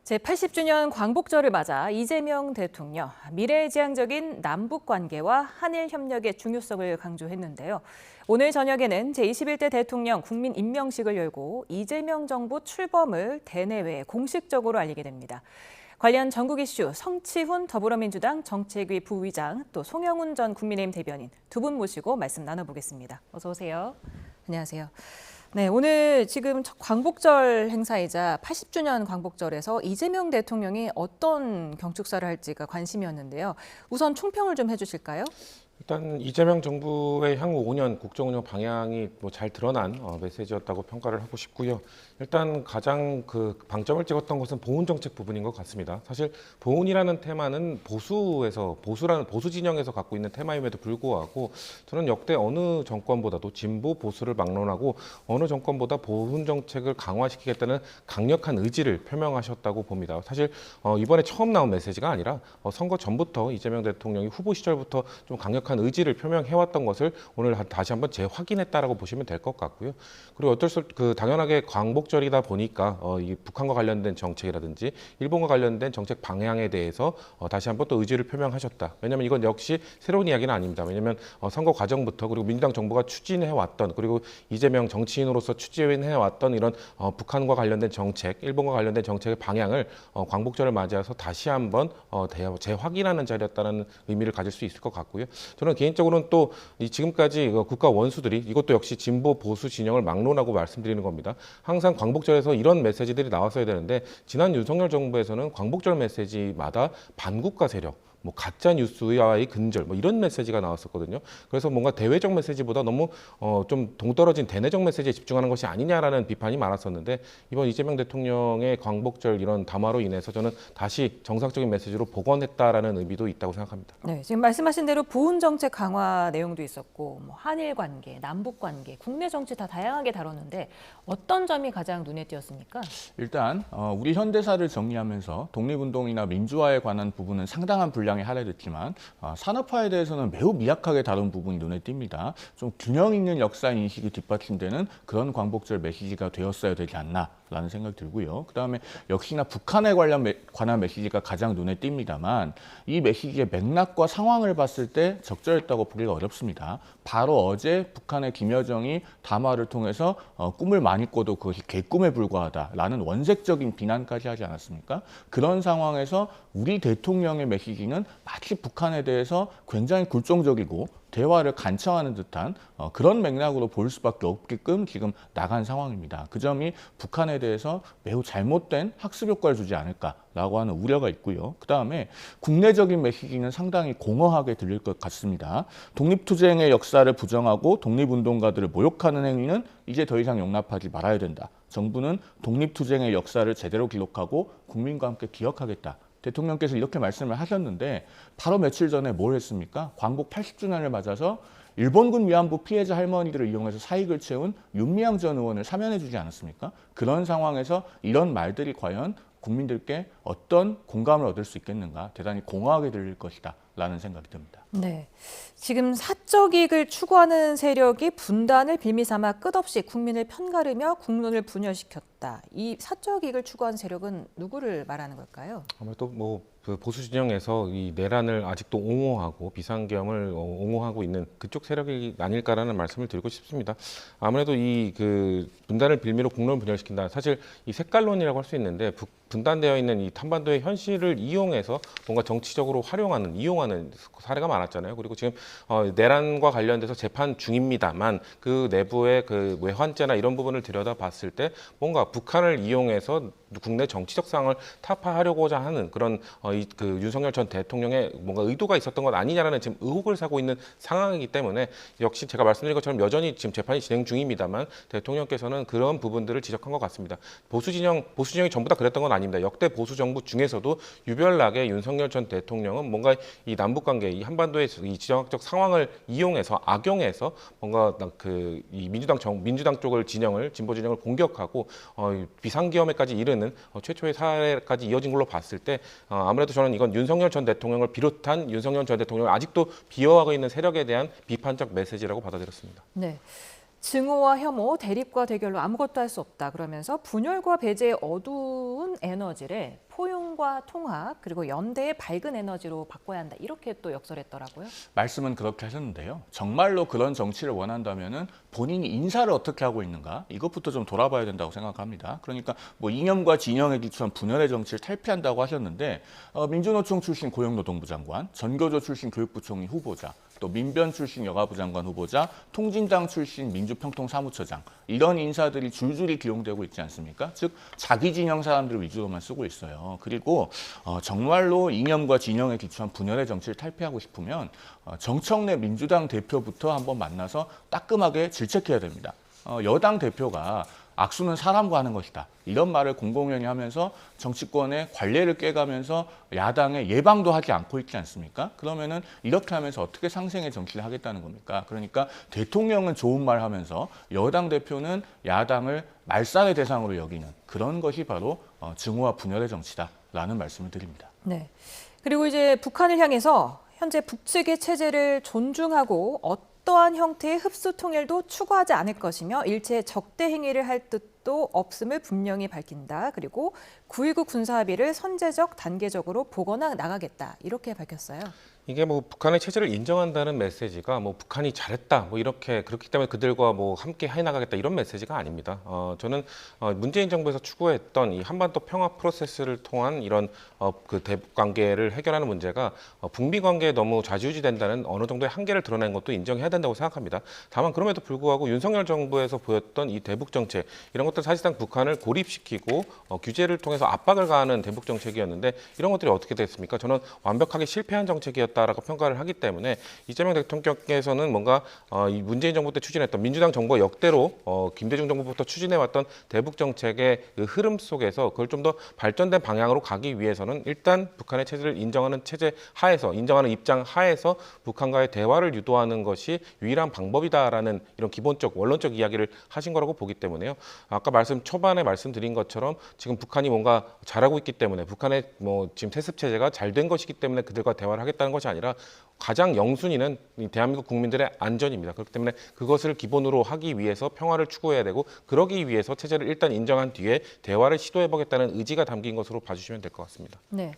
제80주년 광복절을 맞아 이재명 대통령, 미래지향적인 남북 관계와 한일 협력의 중요성을 강조했는데요. 오늘 저녁에는 제21대 대통령 국민 임명식을 열고 이재명 정부 출범을 대내외에 공식적으로 알리게 됩니다. 관련 전국 이슈 성치훈 더불어민주당 정책위 부의장, 또 송영훈 전 국민의힘 대변인 두 분 모시고 말씀 나눠보겠습니다. 어서 오세요. 안녕하세요. 네, 오늘 지금 광복절 행사이자 80주년 광복절에서 이재명 대통령이 어떤 경축사를 할지가 관심이었는데요. 우선 총평을 좀 해주실까요? 일단 이재명 정부의 향후 5년 국정운영 방향이 잘 드러난 메시지였다고 평가를 하고 싶고요. 일단 가장 방점을 찍었던 것은 보훈 정책 부분인 것 같습니다. 사실 보훈이라는 테마는 보수 진영에서 갖고 있는 테마임에도 불구하고 저는 역대 어느 정권보다도 진보 보수를 막론하고 어느 정권보다 보훈 정책을 강화시키겠다는 강력한 의지를 표명하셨다고 봅니다. 사실 이번에 처음 나온 메시지가 아니라 선거 전부터 이재명 대통령이 후보 시절부터 좀 강력한 의지를 표명해왔던 것을 오늘 다시 한번 재확인했다라고 보시면 될 것 같고요. 그리고 어쩔 수 당연하게 광복절이다 보니까 이 북한과 관련된 정책이라든지 일본과 관련된 정책 방향에 대해서 다시 한번 또 의지를 표명하셨다. 왜냐하면 이건 역시 새로운 이야기는 아닙니다. 왜냐하면 선거 과정부터 그리고 민주당 정부가 추진해왔던 그리고 이재명 정치인으로서 추진해왔던 이런 북한과 관련된 정책, 일본과 관련된 정책의 방향을 광복절을 맞이해서 다시 한번 재확인하는 자리였다는 의미를 가질 수 있을 것 같고요. 저는 개인적으로는 또 지금까지 국가 원수들이 이것도 역시 진보 보수 진영을 막론하고 말씀드리는 겁니다. 항상 광복절에서 이런 메시지들이 나왔어야 되는데 지난 윤석열 정부에서는 광복절 메시지마다 반국가 세력, 가짜 뉴스와의 근절 이런 메시지가 나왔었거든요. 그래서 뭔가 대외적 메시지보다 너무 좀 동떨어진 대내적 메시지에 집중하는 것이 아니냐라는 비판이 많았었는데 이번 이재명 대통령의 광복절 이런 담화로 인해서 저는 다시 정상적인 메시지로 복원했다라는 의미도 있다고 생각합니다. 네, 지금 말씀하신 대로 보훈 정책 강화 내용도 있었고 한일 관계, 남북 관계, 국내 정치 다 다양하게 다뤘는데 어떤 점이 가장 눈에 띄었습니까? 일단 우리 현대사를 정리하면서 독립운동이나 민주화에 관한 부분은 상당한 분량이 할애됐지만 산업화에 대해서는 매우 미약하게 다룬 부분이 눈에 띕니다. 좀 균형 있는 역사 인식이 뒷받침되는 그런 광복절 메시지가 되었어야 되지 않나라는 생각이 들고요. 그다음에 역시나 북한에 관한 메시지가 가장 눈에 띕니다만 이 메시지의 맥락과 상황을 봤을 때 적절했다고 보기가 어렵습니다. 바로 어제 북한의 김여정이 담화를 통해서 꿈을 많이 꿔도 그것이 개꿈에 불과하다라는 원색적인 비난까지 하지 않았습니까? 그런 상황에서 우리 대통령의 메시지는 마치 북한에 대해서 굉장히 굴종적이고 대화를 간청하는 듯한 그런 맥락으로 볼 수밖에 없게끔 지금 나간 상황입니다. 그 점이 북한에 대해서 매우 잘못된 학습 효과를 주지 않을까라고 하는 우려가 있고요. 그다음에 국내적인 메시지는 상당히 공허하게 들릴 것 같습니다. 독립투쟁의 역사를 부정하고 독립운동가들을 모욕하는 행위는 이제 더 이상 용납하지 말아야 된다. 정부는 독립투쟁의 역사를 제대로 기록하고 국민과 함께 기억하겠다. 대통령께서 이렇게 말씀을 하셨는데 바로 며칠 전에 뭘 했습니까? 광복 80주년을 맞아서 일본군 위안부 피해자 할머니들을 이용해서 사익을 채운 윤미향 전 의원을 사면해 주지 않았습니까? 그런 상황에서 이런 말들이 과연 국민들께 어떤 공감을 얻을 수 있겠는가? 대단히 공허하게 들릴 것이다 라는 생각이 듭니다. 네, 지금 사적 이익을 추구하는 세력이 분단을 빌미 삼아 끝없이 국민을 편가르며 국론을 분열시켰다. 이 사적 이익을 추구하는 세력은 누구를 말하는 걸까요? 아무래도 보수 진영에서 이 내란을 아직도 옹호하고 비상계엄을 옹호하고 있는 그쪽 세력이 아닐까라는 말씀을 드리고 싶습니다. 아무래도 이 분단을 빌미로 국론을 분열시킨다. 사실 이 색깔론이라고 할 수 있는데 분단되어 있는 이 한반도의 현실을 이용해서 뭔가 정치적으로 이용하는 사례가 많았잖아요. 그리고 지금 내란과 관련돼서 재판 중입니다만 그 내부의 외환죄나 이런 부분을 들여다봤을 때 뭔가 북한을 이용해서 국내 정치적 상황을 타파하려고자 하는 그런 윤석열 전 대통령의 뭔가 의도가 있었던 것 아니냐라는 지금 의혹을 사고 있는 상황이기 때문에 역시 제가 말씀드린 것처럼 여전히 지금 재판이 진행 중입니다만 대통령께서는 그런 부분들을 지적한 것 같습니다. 보수 진영이 전부 다 그랬던 건 아닙니다. 역대 보수 정부 중에서도 유별나게 윤석열 전 대통령은 뭔가 이 남북 관계, 이 한반도의 이 지정학적 상황을 이용해서 악용해서 뭔가 이 민주당 쪽을 진보 진영을 공격하고 비상계엄에까지 이르는 최초의 사례까지 이어진 걸로 봤을 때 아무래도 저는 이건 윤석열 전 대통령을 비롯한 윤석열 전 대통령을 아직도 비호하고 있는 세력에 대한 비판적 메시지라고 받아들였습니다. 네. 증오와 혐오, 대립과 대결로 아무것도 할 수 없다. 그러면서 분열과 배제의 어두운 에너지를 포용과 통합, 그리고 연대의 밝은 에너지로 바꿔야 한다. 이렇게 또 역설했더라고요. 말씀은 그렇게 하셨는데요. 정말로 그런 정치를 원한다면은 본인이 인사를 어떻게 하고 있는가 이것부터 좀 돌아봐야 된다고 생각합니다. 그러니까 뭐 이념과 진영에 기초한 분열의 정치를 탈피한다고 하셨는데 민주노총 출신 고용노동부 장관, 전교조 출신 교육부총리 후보자, 또 민변 출신 여가부 장관 후보자, 통진당 출신 민주평통사무처장 이런 인사들이 줄줄이 기용되고 있지 않습니까? 즉 자기 진영 사람들 위주로만 쓰고 있어요. 그리고 정말로 이념과 진영에 기초한 분열의 정치를 탈피하고 싶으면 정청래 민주당 대표부터 한번 만나서 따끔하게 질책해야 됩니다. 여당 대표가 악수는 사람과 하는 것이다. 이런 말을 공공연히 하면서 정치권의 관례를 깨가면서 야당의 예방도 하지 않고 있지 않습니까? 그러면은 이렇게 하면서 어떻게 상생의 정치를 하겠다는 겁니까? 그러니까 대통령은 좋은 말 하면서 여당 대표는 야당을 말살의 대상으로 여기는 그런 것이 바로 증오와 분열의 정치다라는 말씀을 드립니다. 네. 그리고 이제 북한을 향해서 현재 북측의 체제를 존중하고 어떠한 형태의 흡수 통일도 추구하지 않을 것이며 일체 적대 행위를 할 뜻도 없음을 분명히 밝힌다. 그리고 9.19 군사합의를 선제적, 단계적으로 복원해 나가겠다. 이렇게 밝혔어요. 이게 뭐 북한의 체제를 인정한다는 메시지가 뭐 북한이 잘했다 뭐 이렇게 그렇기 때문에 그들과 뭐 함께 해나가겠다 이런 메시지가 아닙니다. 저는 문재인 정부에서 추구했던 이 한반도 평화 프로세스를 통한 이런 그 대북 관계를 해결하는 문제가 북미 관계에 너무 좌지우지된다는 어느 정도의 한계를 드러낸 것도 인정해야 된다고 생각합니다. 다만 그럼에도 불구하고 윤석열 정부에서 보였던 이 대북 정책 이런 것들 사실상 북한을 고립시키고 규제를 통해서 압박을 가하는 대북 정책이었는데 이런 것들이 어떻게 됐습니까? 저는 완벽하게 실패한 정책이었다라고 평가를 하기 때문에 이재명 대통령께서는 뭔가 이 문재인 정부 때 추진했던 민주당 정부가 역대로 김대중 정부부터 추진해왔던 대북 정책의 그 흐름 속에서 그걸 좀 더 발전된 방향으로 가기 위해서는 일단 북한의 체제를 인정하는 체제 하에서 인정하는 입장 하에서 북한과의 대화를 유도하는 것이 유일한 방법이다라는 이런 기본적 원론적 이야기를 하신 거라고 보기 때문에요. 아까 초반에 말씀드린 것처럼 지금 북한이 뭔가 잘하고 있기 때문에 북한의 뭐 지금 태습 체제가 잘 된 것이기 때문에 그들과 대화를 하겠다는 것이 아니라 가장 영순위는 대한민국 국민들의 안전입니다. 그렇기 때문에 그것을 기본으로 하기 위해서 평화를 추구해야 되고 그러기 위해서 체제를 일단 인정한 뒤에 대화를 시도해보겠다는 의지가 담긴 것으로 봐주시면 될 것 같습니다. 네,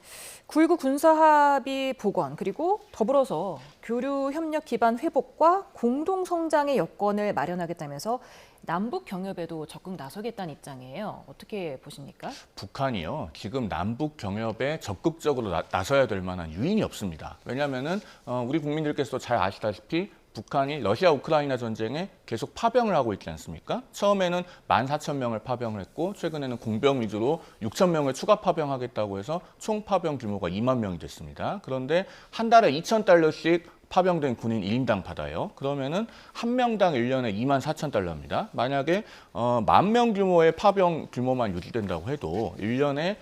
9.19 군사합의 복원 그리고 더불어서 교류 협력 기반 회복과 공동 성장의 여건을 마련하겠다면서 남북 경협에도 적극 나서겠다는 입장이에요. 어떻게 보십니까? 북한이요. 지금 남북 경협에 적극적으로 나서야 될 만한 유인이 없습니다. 왜냐하면은 우리 국민들께서 잘 아시다시피 북한이 러시아 우크라이나 전쟁에 계속 파병을 하고 있지 않습니까? 처음에는 14,000명을 파병을 했고 최근에는 공병 위주로 6,000명을 추가 파병하겠다고 해서 총 파병 규모가 2만 명이 됐습니다. 그런데 한 달에 2,000달러씩 파병된 군인 1인당 받아요. 그러면은 한 명당 1년에 24,000달러입니다. 만약에 10,000명 규모의 파병 규모만 유지된다고 해도 1년에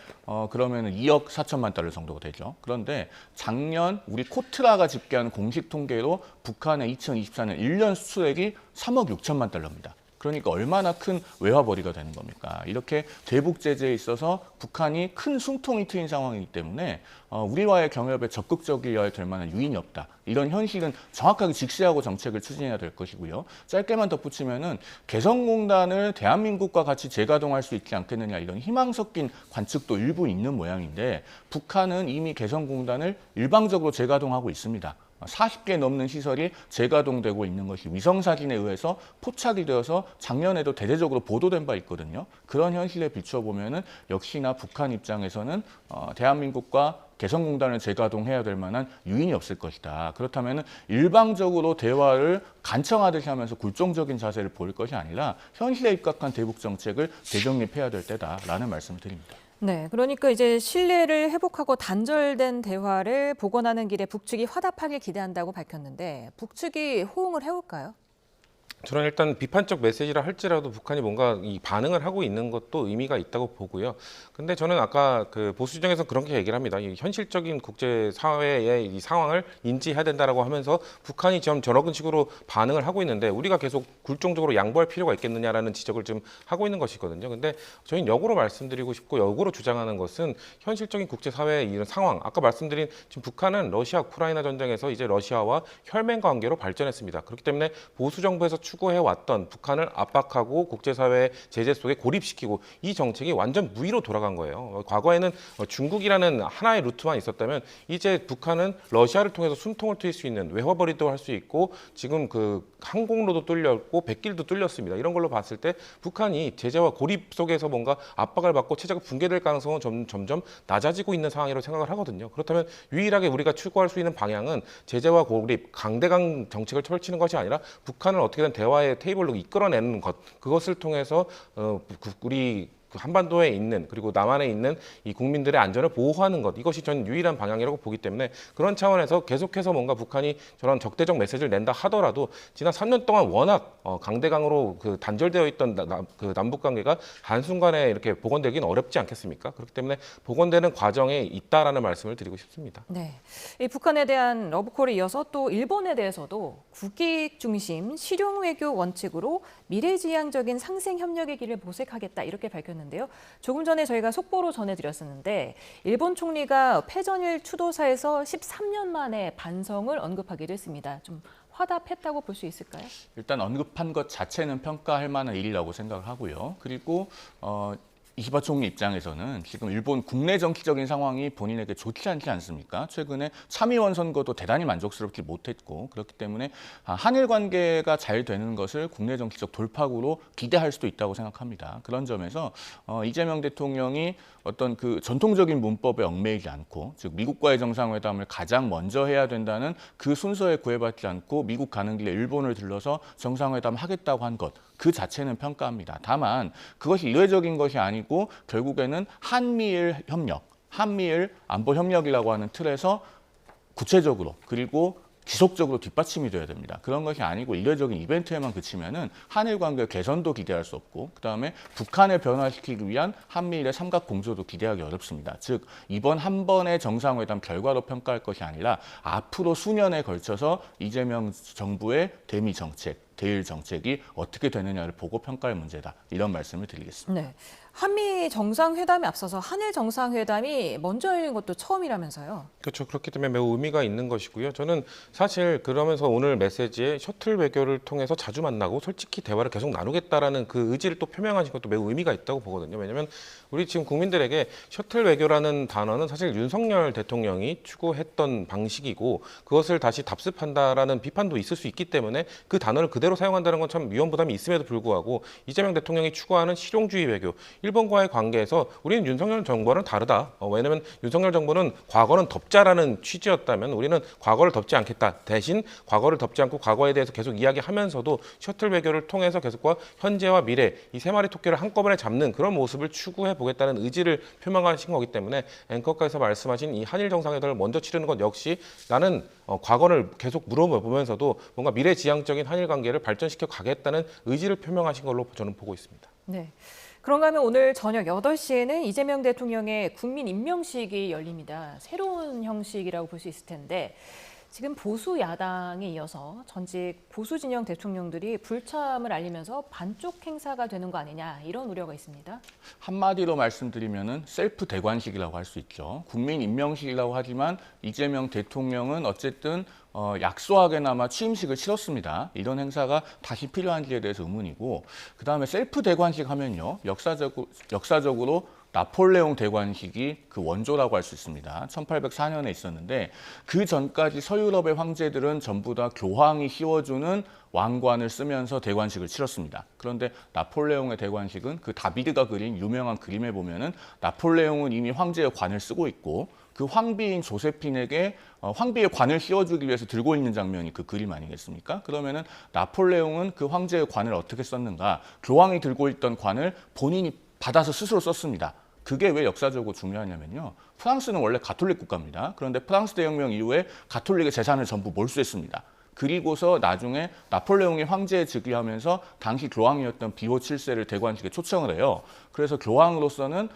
그러면은 2억 4천만 달러 정도가 되죠. 그런데 작년 우리 코트라가 집계한 공식 통계로 북한의 2024년 1년 수출액이 3억 6천만 달러입니다. 그러니까 얼마나 큰 외화벌이가 되는 겁니까? 이렇게 대북 제재에 있어서 북한이 큰 숨통이 트인 상황이기 때문에 우리와의 경협에 적극적이어야 될 만한 유인이 없다. 이런 현실은 정확하게 직시하고 정책을 추진해야 될 것이고요. 짧게만 덧붙이면은 개성공단을 대한민국과 같이 재가동할 수 있지 않겠느냐 이런 희망 섞인 관측도 일부 있는 모양인데 북한은 이미 개성공단을 일방적으로 재가동하고 있습니다. 40개 넘는 시설이 재가동되고 있는 것이 위성사진에 의해서 포착이 되어서 작년에도 대대적으로 보도된 바 있거든요. 그런 현실에 비춰보면은 역시나 북한 입장에서는 대한민국과 개성공단을 재가동해야 될 만한 유인이 없을 것이다. 그렇다면 일방적으로 대화를 간청하듯이 하면서 굴종적인 자세를 보일 것이 아니라 현실에 입각한 대북 정책을 재정립해야 될 때다라는 말씀을 드립니다. 네, 그러니까 이제 신뢰를 회복하고 단절된 대화를 복원하는 길에 북측이 화답하길 기대한다고 밝혔는데 북측이 호응을 해올까요? 저는 일단 비판적 메시지라 할지라도 북한이 뭔가 이 반응을 하고 있는 것도 의미가 있다고 보고요. 근데 저는 아까 그 보수 진영에서 그렇게 얘기를 합니다. 이 현실적인 국제 사회의 이 상황을 인지해야 된다라고 하면서 북한이 지금 저런 식으로 반응을 하고 있는데 우리가 계속 굴종적으로 양보할 필요가 있겠느냐라는 지적을 좀 하고 있는 것이거든요. 근데 저희는 역으로 말씀드리고 싶고 역으로 주장하는 것은 현실적인 국제 사회의 이런 상황. 아까 말씀드린 지금 북한은 러시아 우크라이나 전쟁에서 이제 러시아와 혈맹 관계로 발전했습니다. 그렇기 때문에 보수 정부에서 추구해왔던 북한을 압박하고 국제사회 제재 속에 고립시키고 이 정책이 완전 무위로 돌아간 거예요. 과거에는 중국이라는 하나의 루트만 있었다면 이제 북한은 러시아를 통해서 숨통을 트일 수 있는 외화벌이도 할 수 있고 지금 그 항공로도 뚫렸고 백길도 뚫렸습니다. 이런 걸로 봤을 때 북한이 제재와 고립 속에서 뭔가 압박을 받고 체제가 붕괴될 가능성은 점점 낮아지고 있는 상황이라고 생각을 하거든요. 그렇다면 유일하게 우리가 추구할 수 있는 방향은 제재와 고립, 강대강 정책을 펼치는 것이 아니라 북한을 어떻게든 대화의 테이블로 이끌어내는 것, 그것을 통해서 우리 한반도에 있는 그리고 남한에 있는 이 국민들의 안전을 보호하는 것, 이것이 전 유일한 방향이라고 보기 때문에 그런 차원에서 계속해서 뭔가 북한이 저런 적대적 메시지를 낸다 하더라도 지난 3년 동안 워낙 강대강으로 그 단절되어 있던 그 남북 관계가 한순간에 이렇게 복원되기는 어렵지 않겠습니까? 그렇기 때문에 복원되는 과정에 있다라는 말씀을 드리고 싶습니다. 네, 이 북한에 대한 러브콜에 이어서 또 일본에 대해서도 국익 중심 실용 외교 원칙으로 미래지향적인 상생 협력의 길을 모색하겠다 이렇게 밝혔는데요. 조금 전에 저희가 속보로 전해드렸었는데 일본 총리가 패전일 추도사에서 13년 만에 반성을 언급하기도 했습니다. 좀 화답했다고 볼 수 있을까요? 일단 언급한 것 자체는 평가할 만한 일이라고 생각을 하고요. 그리고 이시바 총리 입장에서는 지금 일본 국내 정치적인 상황이 본인에게 좋지 않지 않습니까? 최근에 참의원 선거도 대단히 만족스럽지 못했고 그렇기 때문에 한일 관계가 잘 되는 것을 국내 정치적 돌파구로 기대할 수도 있다고 생각합니다. 그런 점에서 이재명 대통령이 어떤 그 전통적인 문법에 얽매이지 않고 즉 미국과의 정상회담을 가장 먼저 해야 된다는 그 순서에 구애받지 않고 미국 가는 길에 일본을 들러서 정상회담 하겠다고 한 것, 그 자체는 평가합니다. 다만 그것이 이례적인 것이 아니고 결국에는 한미일 협력, 한미일 안보 협력이라고 하는 틀에서 구체적으로 그리고 지속적으로 뒷받침이 돼야 됩니다. 그런 것이 아니고 이례적인 이벤트에만 그치면은 한일 관계 개선도 기대할 수 없고 그다음에 북한을 변화시키기 위한 한미일의 삼각 공조도 기대하기 어렵습니다. 즉 이번 한 번의 정상회담 결과로 평가할 것이 아니라 앞으로 수년에 걸쳐서 이재명 정부의 대미 정책, 대일 정책이 어떻게 되느냐를 보고 평가할 문제다. 이런 말씀을 드리겠습니다. 네, 한미 정상회담에 앞서서 한일 정상회담이 먼저 열린 것도 처음이라면서요. 그렇죠. 그렇기 때문에 매우 의미가 있는 것이고요. 저는 사실 그러면서 오늘 메시지에 셔틀 외교를 통해서 자주 만나고 솔직히 대화를 계속 나누겠다라는 그 의지를 또 표명하신 것도 매우 의미가 있다고 보거든요. 왜냐하면 우리 지금 국민들에게 셔틀 외교라는 단어는 사실 윤석열 대통령이 추구했던 방식이고 그것을 다시 답습한다라는 비판도 있을 수 있기 때문에 그 단어를 그대로 사용한다는 건 참 위험 부담이 있음에도 불구하고 이재명 대통령이 추구하는 실용주의 외교, 일본과의 관계에서 우리는 윤석열 정부와는 다르다. 왜냐하면 윤석열 정부는 과거는 덮자라는 취지였다면 우리는 과거를 덮지 않겠다. 대신 과거를 덮지 않고 과거에 대해서 계속 이야기하면서도 셔틀 외교를 통해서 계속과 현재와 미래 이 세 마리 토끼를 한꺼번에 잡는 그런 모습을 추구해 보겠다는 의지를 표명하신 거기 때문에 앵커께서 말씀하신 이 한일 정상회담을 먼저 치르는 것 역시 나는 과거를 계속 물어보면서도 뭔가 미래지향적인 한일 관계를 발전시켜 가겠다는 의지를 표명하신 걸로 저는 보고 있습니다. 네. 그런가 하면 오늘 저녁 8시에는 이재명 대통령의 국민 임명식이 열립니다. 새로운 형식이라고 볼 수 있을 텐데 지금 보수 야당에 이어서 전직 보수 진영 대통령들이 불참을 알리면서 반쪽 행사가 되는 거 아니냐 이런 우려가 있습니다. 한마디로 말씀드리면은 셀프 대관식이라고 할 수 있죠. 국민 임명식이라고 하지만 이재명 대통령은 어쨌든 약소하게나마 취임식을 치렀습니다. 이런 행사가 다시 필요한지에 대해서 의문이고 그다음에 셀프 대관식 하면요. 역사적으로 나폴레옹 대관식이 그 원조라고 할 수 있습니다. 1804년에 있었는데 그 전까지 서유럽의 황제들은 전부 다 교황이 씌워주는 왕관을 쓰면서 대관식을 치렀습니다. 그런데 나폴레옹의 대관식은 그 다비드가 그린 유명한 그림에 보면은 나폴레옹은 이미 황제의 관을 쓰고 있고 그 황비인 조세핀에게 황비의 관을 씌워주기 위해서 들고 있는 장면이 그 그림 아니겠습니까? 그러면은 나폴레옹은 그 황제의 관을 어떻게 썼는가? 교황이 들고 있던 관을 본인이 받아서 스스로 썼습니다. 그게 왜 역사적으로 중요하냐면요. 프랑스는 원래 가톨릭 국가입니다. 그런데 프랑스 대혁명 이후에 가톨릭의 재산을 전부 몰수했습니다. 그리고서 나중에 나폴레옹이 황제에 즉위하면서 당시 교황이었던 비호 7세를 대관식에 초청을 해요. 그래서 교황으로서는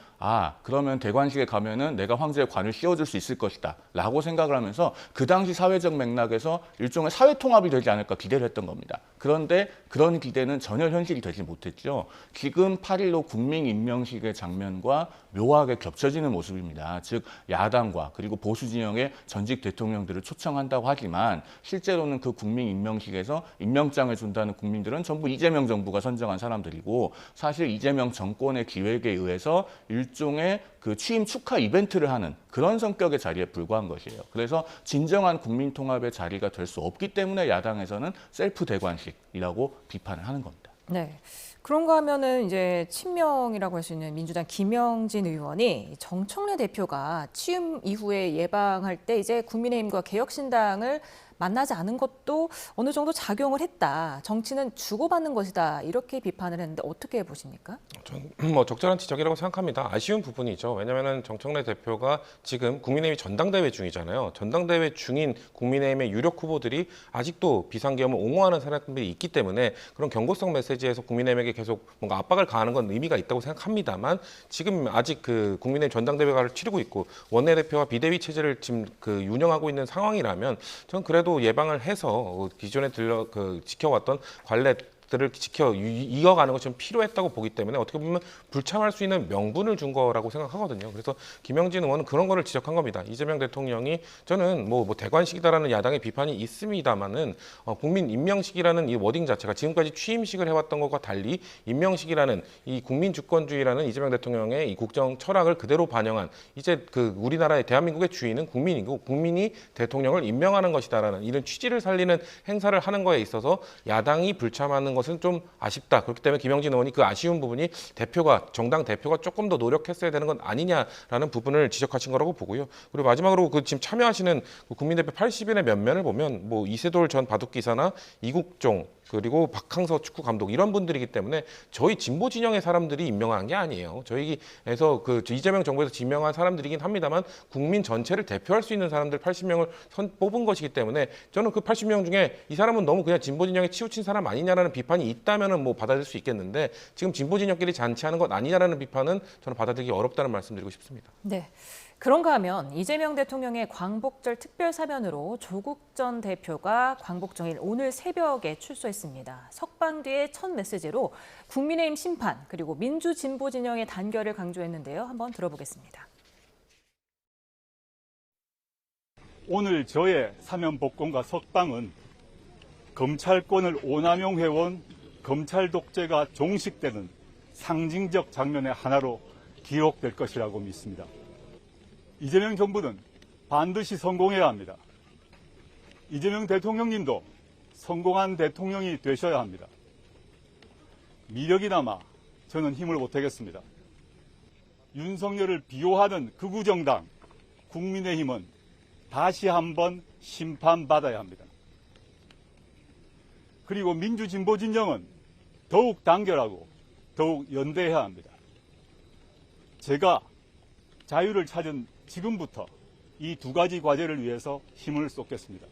그러면 대관식에 가면은 내가 황제의 관을 씌워줄 수 있을 것이다 라고 생각을 하면서 그 당시 사회적 맥락에서 일종의 사회 통합이 되지 않을까 기대를 했던 겁니다. 그런데 그런 기대는 전혀 현실이 되지 못했죠. 지금 8.15 국민 임명식의 장면과 묘하게 겹쳐지는 모습입니다. 즉 야당과 그리고 보수 진영의 전직 대통령들을 초청한다고 하지만 실제로는 그 국민 임명식에서 임명장을 준다는 국민들은 전부 이재명 정부가 선정한 사람들이고, 사실 이재명 정권의 기획에 의해서 일종의 그 취임 축하 이벤트를 하는 그런 성격의 자리에 불과한 것이에요. 그래서 진정한 국민 통합의 자리가 될 수 없기 때문에 야당에서는 셀프 대관식이라고 비판을 하는 겁니다. 네. 그런가 하면은 이제 친명이라고 할 수 있는 민주당 김영진 의원이 정청래 대표가 취임 이후에 예방할 때 이제 국민의힘과 개혁신당을 만나지 않은 것도 어느 정도 작용을 했다. 정치는 주고받는 것이다. 이렇게 비판을 했는데 어떻게 보십니까? 전 뭐 적절한 지적이라고 생각합니다. 아쉬운 부분이죠. 왜냐하면 정청래 대표가 지금 국민의힘이 전당대회 중이잖아요. 전당대회 중인 국민의힘의 유력 후보들이 아직도 비상계엄을 옹호하는 사람들이 있기 때문에 그런 경고성 메시지에서 국민의힘에게 계속 뭔가 압박을 가하는 건 의미가 있다고 생각합니다만, 지금 아직 그 국민의힘 전당대회를 치르고 있고 원내대표와 비대위 체제를 지금 그 운영하고 있는 상황이라면 저는 그래도 예방을 해서 기존에 지켜왔던 관례들을 이어가는 것이 좀 필요했다고 보기 때문에 어떻게 보면 불참할 수 있는 명분을 준 거라고 생각하거든요. 그래서 김영진 의원은 그런 거를 지적한 겁니다. 이재명 대통령이 저는 뭐 대관식이다라는 야당의 비판이 있습니다만은 국민 임명식이라는 이 워딩 자체가 지금까지 취임식을 해왔던 것과 달리 임명식이라는 이 국민 주권주의라는 이재명 대통령의 이 국정 철학을 그대로 반영한, 이제 그 우리나라의 대한민국의 주인은 국민이고 국민이 대통령을 임명하는 것이다라는 이런 취지를 살리는 행사를 하는 거에 있어서 야당이 불참하는 것은 좀 아쉽다. 그렇기 때문에 김영진 의원이 그 아쉬운 부분이 정당 대표가 조금 더 노력했어야 되는 건 아니냐라는 부분을 지적하신 거라고 보고요. 그리고 마지막으로 그 지금 참여하시는 그 국민대표 80인의 면면을 보면 뭐 이세돌 전 바둑기사나 이국종 그리고 박항서 축구 감독 이런 분들이기 때문에 저희 진보 진영의 사람들이 임명한 게 아니에요. 저희에서 그 이재명 정부에서 지명한 사람들이긴 합니다만 국민 전체를 대표할 수 있는 사람들 80명을 뽑은 것이기 때문에 저는 그 80명 중에 이 사람은 너무 그냥 진보 진영에 치우친 사람 아니냐라는 비판이 있다면은 뭐 받아들일 수 있겠는데, 지금 진보 진영끼리 잔치하는 것 아니냐라는 비판은 저는 받아들이기 어렵다는 말씀드리고 싶습니다. 네. 그런가 하면 이재명 대통령의 광복절 특별 사면으로 조국 전 대표가 광복정일 오늘 새벽에 출소했습니다. 석방 뒤의 첫 메시지로 국민의힘 심판 그리고 민주 진보 진영의 단결을 강조했는데요. 한번 들어보겠습니다. 오늘 저의 사면 복권과 석방은 검찰권을 오남용해온 검찰 독재가 종식되는 상징적 장면의 하나로 기록될 것이라고 믿습니다. 이재명 정부는 반드시 성공해야 합니다. 이재명 대통령님도 성공한 대통령이 되셔야 합니다. 미력이 남아 저는 힘을 보태겠습니다. 윤석열을 비호하는 극우 정당 국민의힘은 다시 한번 심판받아야 합니다. 그리고 민주진보 진영은 더욱 단결하고 더욱 연대해야 합니다. 제가 자유를 찾은 지금부터 이 두 가지 과제를 위해서 힘을 쏟겠습니다.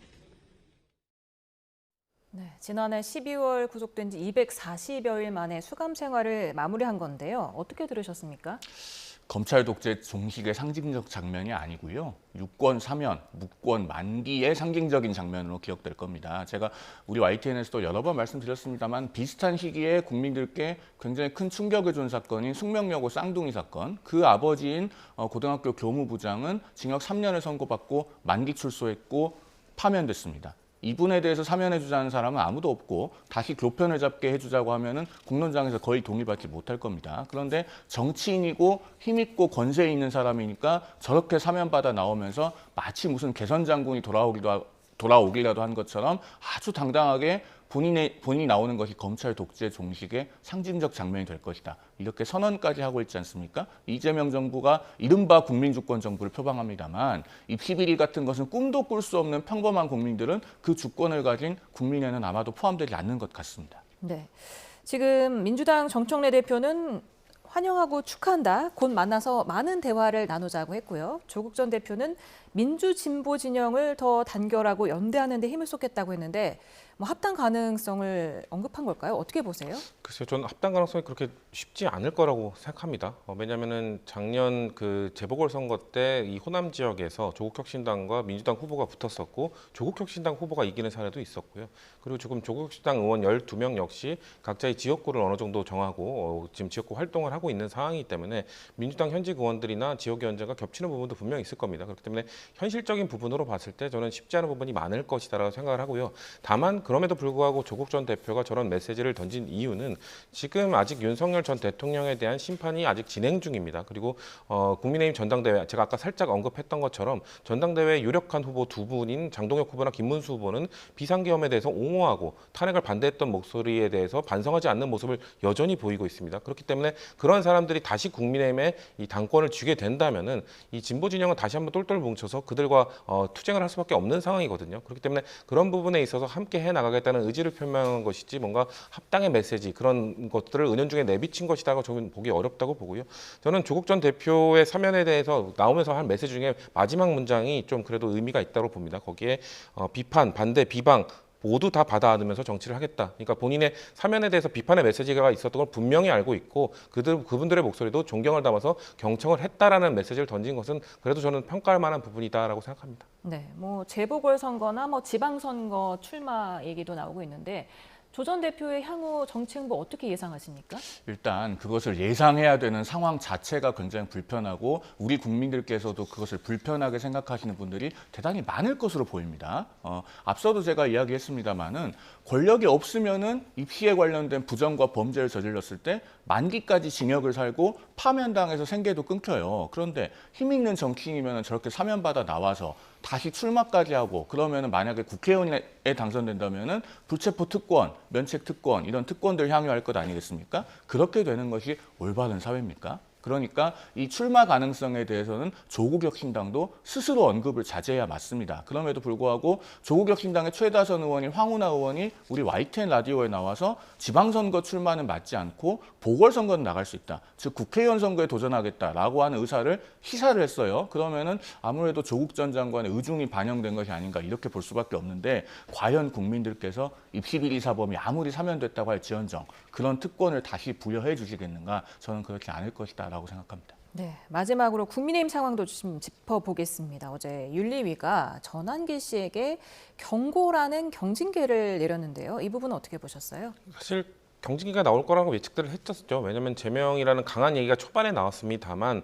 네, 지난해 12월 구속된 지 240여일 만에 수감 생활을 마무리한 건데요. 어떻게 들으셨습니까? 검찰 독재 종식의 상징적 장면이 아니고요. 유권 사면, 무권 만기의 상징적인 장면으로 기억될 겁니다. 제가 우리 YTN에서도 여러 번 말씀드렸습니다만 비슷한 시기에 국민들께 굉장히 큰 충격을 준 사건인 숙명여고 쌍둥이 사건. 그 아버지인 고등학교 교무부장은 징역 3년을 선고받고 만기 출소했고 파면됐습니다. 이분에 대해서 사면해주자는 사람은 아무도 없고 다시 교편을 잡게 해주자고 하면은 공론장에서 거의 동의받지 못할 겁니다. 그런데 정치인이고 힘있고 권세 있는 사람이니까 저렇게 사면받아 나오면서 마치 무슨 개선 장군이 돌아오기라도 한 것처럼 아주 당당하게 본인이 나오는 것이 검찰 독재 종식의 상징적 장면이 될 것이다. 이렇게 선언까지 하고 있지 않습니까? 이재명 정부가 이른바 국민주권 정부를 표방합니다만 이 PBD 같은 것은 꿈도 꿀 수 없는 평범한 국민들은 그 주권을 가진 국민에는 아마도 포함되지 않는 것 같습니다. 네, 지금 민주당 정청래 대표는 환영하고 축하한다. 곧 만나서 많은 대화를 나누자고 했고요. 조국 전 대표는 민주 진보 진영을 더 단결하고 연대하는 데 힘을 쏟겠다고 했는데 뭐 합당 가능성을 언급한 걸까요? 어떻게 보세요? 글쎄요, 저는 합당 가능성이 그렇게 쉽지 않을 거라고 생각합니다. 왜냐하면은 작년 그 재보궐선거 때 이 호남 지역에서 조국혁신당과 민주당 후보가 붙었었고 조국혁신당 후보가 이기는 사례도 있었고요. 그리고 지금 조국혁신당 의원 12명 역시 각자의 지역구를 어느 정도 정하고 지금 지역구 활동을 하고 있는 상황이기 때문에 민주당 현직 의원들이나 지역위원장과 겹치는 부분도 분명히 있을 겁니다. 그렇기 때문에 현실적인 부분으로 봤을 때 저는 쉽지 않은 부분이 많을 것이다라고 생각을 하고요. 다만 그럼에도 불구하고 조국 전 대표가 저런 메시지를 던진 이유는 지금 아직 윤석열 전 대통령에 대한 심판이 아직 진행 중입니다. 그리고 국민의힘 전당대회 제가 아까 살짝 언급했던 것처럼 전당대회 유력한 후보 두 분인 장동혁 후보나 김문수 후보는 비상계엄에 대해서 옹호하고 탄핵을 반대했던 목소리에 대해서 반성하지 않는 모습을 여전히 보이고 있습니다. 그렇기 때문에 그런 사람들이 다시 국민의힘에 이 당권을 쥐게 된다면은 이 진보 진영은 다시 한번 똘똘 뭉쳐서 그들과 투쟁을 할 수밖에 없는 상황이거든요. 그렇기 때문에 그런 부분에 있어서 함께 해 나가겠다는 의지를 표명한 것이지 뭔가 합당의 메시지 그런 것들을 은연중에 내비친 것이라고 저는 보기 어렵다고 보고요. 저는 조국 전 대표의 사면에 대해서 나오면서 한 메시지 중에 마지막 문장이 좀 그래도 의미가 있다고 봅니다. 거기에 비판, 반대, 비방 모두 다 받아 안으면서 정치를 하겠다. 그러니까 본인의 사면에 대해서 비판의 메시지가 있었던 걸 분명히 알고 있고 그분들의 목소리도 존경을 담아서 경청을 했다라는 메시지를 던진 것은 그래도 저는 평가할 만한 부분이다라고 생각합니다. 네, 뭐 재보궐선거나 뭐 지방선거 출마 얘기도 나오고 있는데 조 전 대표의 향후 정치 행보 어떻게 예상하십니까? 일단 그것을 예상해야 되는 상황 자체가 굉장히 불편하고 우리 국민들께서도 그것을 불편하게 생각하시는 분들이 대단히 많을 것으로 보입니다. 앞서도 제가 이야기했습니다마는 권력이 없으면은 이 피해 관련된 부정과 범죄를 저질렀을 때 만기까지 징역을 살고 파면당해서 생계도 끊겨요. 그런데 힘 있는 정치인이면 저렇게 사면받아 나와서 다시 출마까지 하고 그러면은 만약에 국회의원에 당선된다면은 불체포 특권, 면책 특권 이런 특권들 향유할 것 아니겠습니까? 그렇게 되는 것이 올바른 사회입니까? 그러니까 이 출마 가능성에 대해서는 조국혁신당도 스스로 언급을 자제해야 맞습니다. 그럼에도 불구하고 조국혁신당의 최다선 의원인 황운하 의원이 우리 YTN 라디오에 나와서 지방선거 출마는 맞지 않고 보궐선거는 나갈 수 있다. 즉 국회의원 선거에 도전하겠다라고 하는 의사를 시사를 했어요. 그러면은 아무래도 조국 전 장관의 의중이 반영된 것이 아닌가 이렇게 볼 수밖에 없는데 과연 국민들께서 입시 사범이 아무리 사면됐다고 할지언정 그런 특권을 다시 부여해 주시겠는가? 저는 그렇지 않을 것이다라고 생각합니다. 네, 마지막으로 국민의힘 상황도 좀 짚어보겠습니다. 어제 윤리위가 전환기 씨에게 경고라는 경징계를 내렸는데요. 이 부분은 어떻게 보셨어요? 사실 경징계가 나올 거라고 예측들을 했었죠. 왜냐하면 제명이라는 강한 얘기가 초반에 나왔습니다만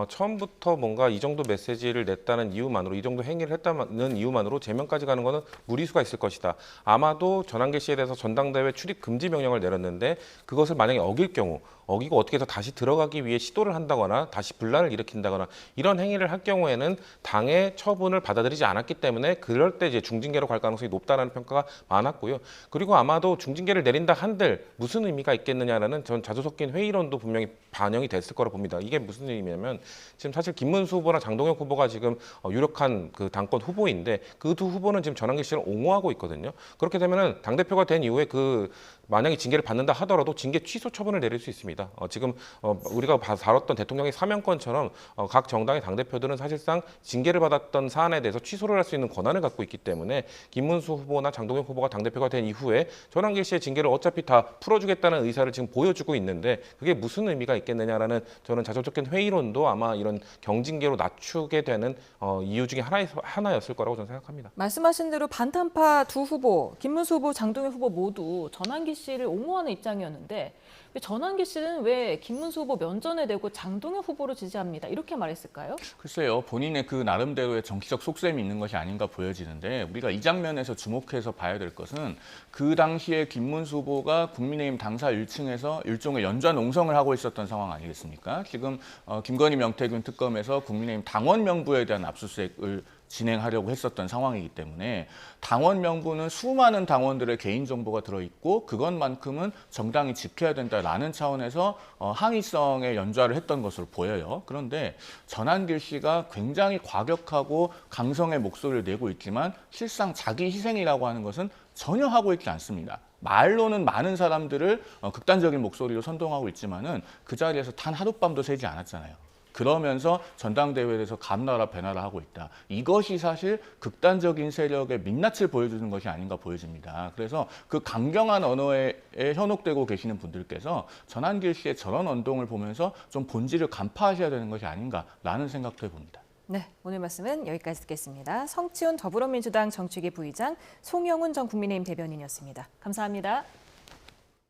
처음부터 뭔가 이 정도 메시지를 냈다는 이유만으로 이 정도 행위를 했다는 이유만으로 제명까지 가는 거는 무리수가 있을 것이다. 아마도 전환기 씨에 대해서 전당대회 출입 금지 명령을 내렸는데 그것을 만약에 어길 경우 어기고 어떻게 해서 다시 들어가기 위해 시도를 한다거나 다시 분란을 일으킨다거나 이런 행위를 할 경우에는 당의 처분을 받아들이지 않았기 때문에 그럴 때 이제 중징계로 갈 가능성이 높다라는 평가가 많았고요. 그리고 아마도 중징계를 내린다 한들 무슨 의미가 있겠느냐라는 전 자주 섞인 회의론도 분명히 반영이 됐을 거라 봅니다. 이게 무슨 의미냐면 지금 사실 김문수 후보나 장동혁 후보가 지금 유력한 그 당권 후보인데 그 두 후보는 지금 전환기 씨를 옹호하고 있거든요. 그렇게 되면은 당대표가 된 이후에 그 만약에 징계를 받는다 하더라도 징계 취소 처분을 내릴 수 있습니다. 지금 우리가 다뤘던 대통령의 사면권처럼 각 정당의 당대표들은 사실상 징계를 받았던 사안에 대해서 취소를 할 수 있는 권한을 갖고 있기 때문에 김문수 후보나 장동혁 후보가 당대표가 된 이후에 전환기 씨의 징계를 어차피 다 풀어주겠다는 의사를 지금 보여주고 있는데 그게 무슨 의미가 있겠느냐라는 저는 자조적인 회의론도 아마 이런 경징계로 낮추게 되는 이유 중에 하나였을 거라고 저는 생각합니다. 말씀하신 대로 반탄파 두 후보, 김문수 후보, 장동혁 후보 모두 전환기 씨를 옹호하는 입장이었는데 전환기 씨는 왜 김문수 후보 면전에 대고 장동혁 후보를 지지합니다. 이렇게 말했을까요? 글쎄요. 본인의 그 나름대로의 정치적 속셈이 있는 것이 아닌가 보여지는데 우리가 이 장면에서 주목해서 봐야 될 것은 그 당시에 김문수 후보가 국민의힘 당사 1층에서 일종의 연좌 농성을 하고 있었던 상황 아니겠습니까? 지금 김건희 명태균 특검에서 국민의힘 당원 명부에 대한 압수수색을 진행하려고 했었던 상황이기 때문에 당원 명부는 수많은 당원들의 개인정보가 들어있고 그것만큼은 정당이 지켜야 된다라는 차원에서 항의성의 연좌를 했던 것으로 보여요. 그런데 전환길 씨가 굉장히 과격하고 강성의 목소리를 내고 있지만 실상 자기 희생이라고 하는 것은 전혀 하고 있지 않습니다. 말로는 많은 사람들을 극단적인 목소리로 선동하고 있지만은 그 자리에서 단 하룻밤도 새지 않았잖아요. 그러면서 전당대회에서 감나라 배나라 하고 있다. 이것이 사실 극단적인 세력의 민낯을 보여주는 것이 아닌가 보여집니다. 그래서 그 강경한 언어에 현혹되고 계시는 분들께서 전한길 씨의 저런 언동을 보면서 좀 본질을 간파하셔야 되는 것이 아닌가라는 생각도 해봅니다. 네, 오늘 말씀은 여기까지 듣겠습니다. 성치훈 더불어민주당 정책위 부의장, 송영훈 전 국민의힘 대변인이었습니다. 감사합니다.